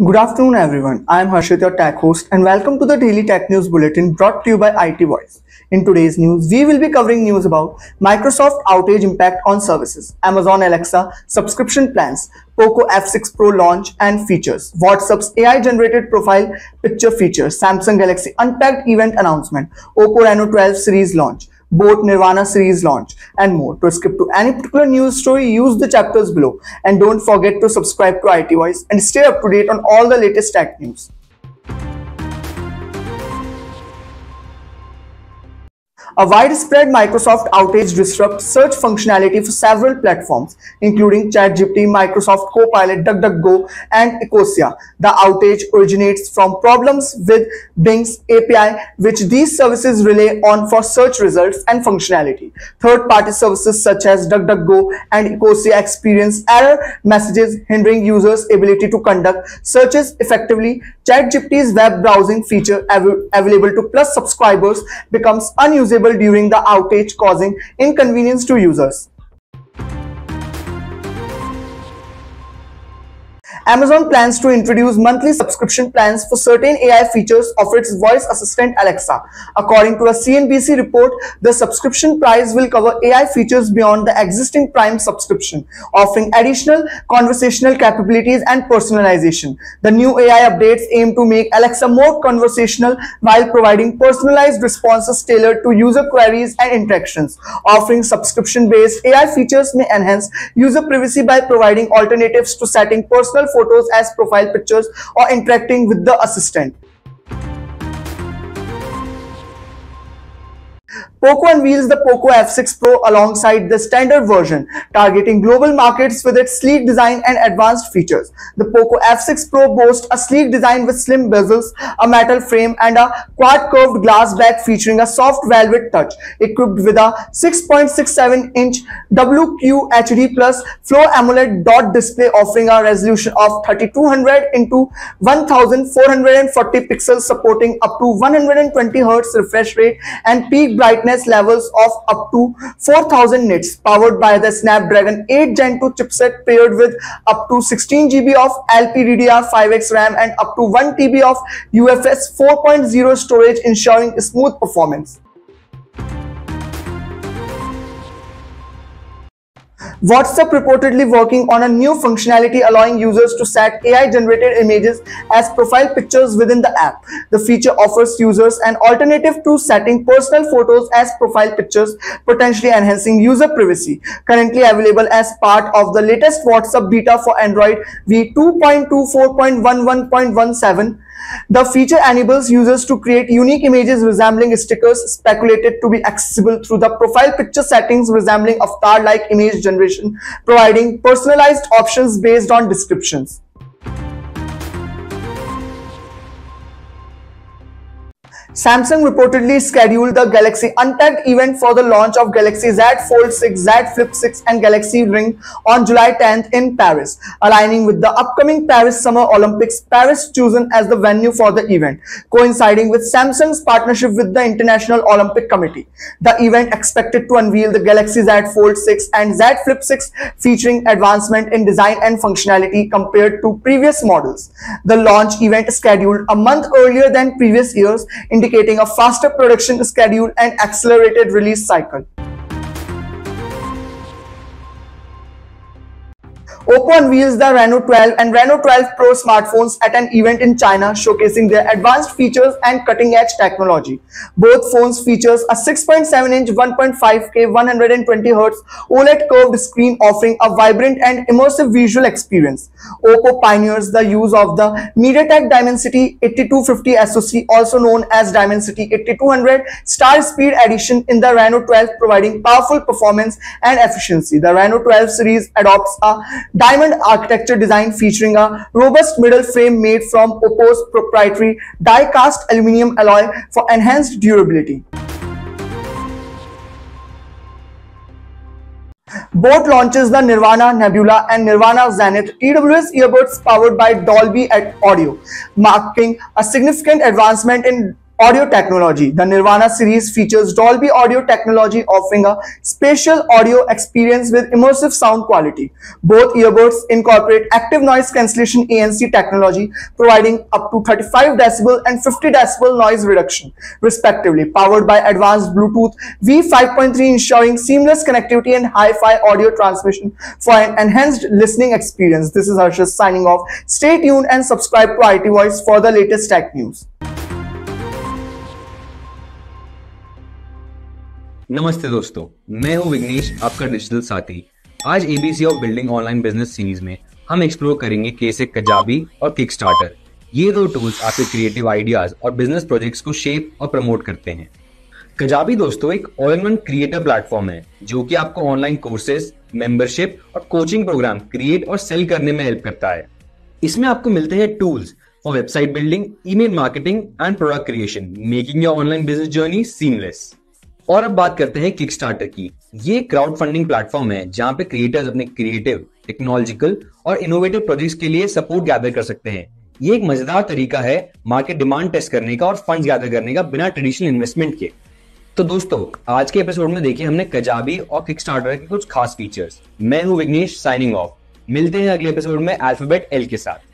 Good afternoon, everyone. I am Harshit, your tech host, and welcome to the Daily Tech News Bulletin brought to you by IT Voice. In today's news, we will be covering news about Microsoft outage impact on services, Amazon Alexa subscription plans, Poco F6 Pro launch and features, WhatsApp's AI-generated profile picture features, Samsung Galaxy Unpacked event announcement, Oppo Reno 12 series launch, boAt Nirvana series launch, and more. To skip to any particular news story, use the chapters below. And don't forget to subscribe to IT Voice and stay up to date on all the latest tech news. A widespread Microsoft outage disrupts search functionality for several platforms, including ChatGPT, Microsoft Copilot, DuckDuckGo, and Ecosia. The outage originates from problems with Bing's API, which these services rely on for search results and functionality. Third-party services such as DuckDuckGo and Ecosia experience error messages, hindering users' ability to conduct searches effectively. ChatGPT's web browsing feature available to Plus subscribers becomes unusable during the outage, causing inconvenience to users. Amazon plans to introduce monthly subscription plans for certain AI features of its voice assistant Alexa. According to a CNBC report, the subscription price will cover AI features beyond the existing Prime subscription, offering additional conversational capabilities and personalization. The new AI updates aim to make Alexa more conversational while providing personalized responses tailored to user queries and interactions. Offering subscription-based AI features may enhance user privacy by providing alternatives to setting personal photos as profile pictures or interacting with the assistant. Poco unveils the Poco F6 Pro alongside the standard version, targeting global markets with its sleek design and advanced features. The Poco F6 Pro boasts a sleek design with slim bezels, a metal frame, and a quad curved glass back featuring a soft velvet touch, equipped with a 6.67-inch WQHD Plus Flow AMOLED dot display offering a resolution of 3200 into 1440 pixels, supporting up to 120 Hz refresh rate and peak brightness levels of up to 4000 nits, powered by the Snapdragon 8 Gen 2 chipset paired with up to 16 GB of LPDDR5X RAM and up to 1 TB of UFS 4.0 storage, ensuring smooth performance. WhatsApp reportedly working on a new functionality allowing users to set AI-generated images as profile pictures within the app. The feature offers users an alternative to setting personal photos as profile pictures, potentially enhancing user privacy. Currently available as part of the latest WhatsApp beta for Android v2.24.11.17, the feature enables users to create unique images resembling stickers, speculated to be accessible through the profile picture settings resembling avatar-like image generation, providing personalized options based on descriptions. Samsung reportedly scheduled the Galaxy Unpacked event for the launch of Galaxy Z Fold 6, Z Flip 6 and Galaxy Ring on July 10th in Paris, aligning with the upcoming Paris Summer Olympics. Paris chosen as the venue for the event, coinciding with Samsung's partnership with the International Olympic Committee. The event expected to unveil the Galaxy Z Fold 6 and Z Flip 6, featuring advancement in design and functionality compared to previous models. The launch event is scheduled a month earlier than previous years, indicating a faster production schedule and accelerated release cycle. Oppo unveils the Reno 12 and Reno 12 Pro smartphones at an event in China, showcasing their advanced features and cutting-edge technology. Both phones features a 6.7-inch 1.5K 120 Hz OLED curved screen, offering a vibrant and immersive visual experience. Oppo pioneers the use of the MediaTek Dimensity 8250 SoC, also known as Dimensity 8200 Star Speed Edition, in the Reno 12, providing powerful performance and efficiency. The Reno 12 series adopts a diamond architecture design featuring a robust middle frame made from Oppo's proprietary die-cast aluminum alloy for enhanced durability. boAt launches the Nirvana Nebula and Nirvana Zenith TWS earbuds powered by Dolby Audio, marking a significant advancement in Audio technology. The Nirvana series features Dolby audio technology, offering a spatial audio experience with immersive sound quality. Both earbuds incorporate active noise cancellation ANC technology, providing up to 35 decibel and 50 decibel noise reduction, respectively, powered by advanced Bluetooth V5.3, ensuring seamless connectivity and hi-fi audio transmission for an enhanced listening experience. This is Harshit signing off. Stay tuned and subscribe to IT Voice for the latest tech news. नमस्ते दोस्तों, मैं हूं विघ्नेश, आपका digital साथी। आज ABC of building online business series में हम explore करेंगे कैसे कजाबी और किकस्टार्टर, ये दो टूल्स आपके क्रिएटिव आइडियाज और बिजनेस प्रोजेक्ट्स को शेप और प्रमोट करते हैं। कजाबी दोस्तों एक all in one creator platform है जो कि आपको ऑनलाइन कोर्सेज, मेंबरशिप और कोचिंग प्रोग्राम क्रिएट और सेल करने में हेल्प करता है। इसमें आपको मिलते हैं tools for website building, email marketing and product creation, making your online business journey seamless. और अब बात करते हैं किकस्टार्टर की। ये क्राउड फंडिंग प्लेटफॉर्म है जहां पे क्रिएटर्स अपने क्रिएटिव, टेक्नोलॉजिकल और इनोवेटिव प्रोजेक्ट्स के लिए सपोर्ट गैदर कर सकते हैं। ये एक मजेदार तरीका है मार्केट डिमांड टेस्ट करने का और फंड्स गैदर करने का बिना ट्रेडिशनल इन्वेस्टमेंट के। तो दोस्तों, आज के एपिसोड में देखिए हमने कजाबी और किकस्टार्टर के कुछ खास फीचर्स। मैं हूं विघ्नेश, साइनिंग ऑफ। मिलते हैं अगले एपिसोड में अल्फाबेट एल के साथ।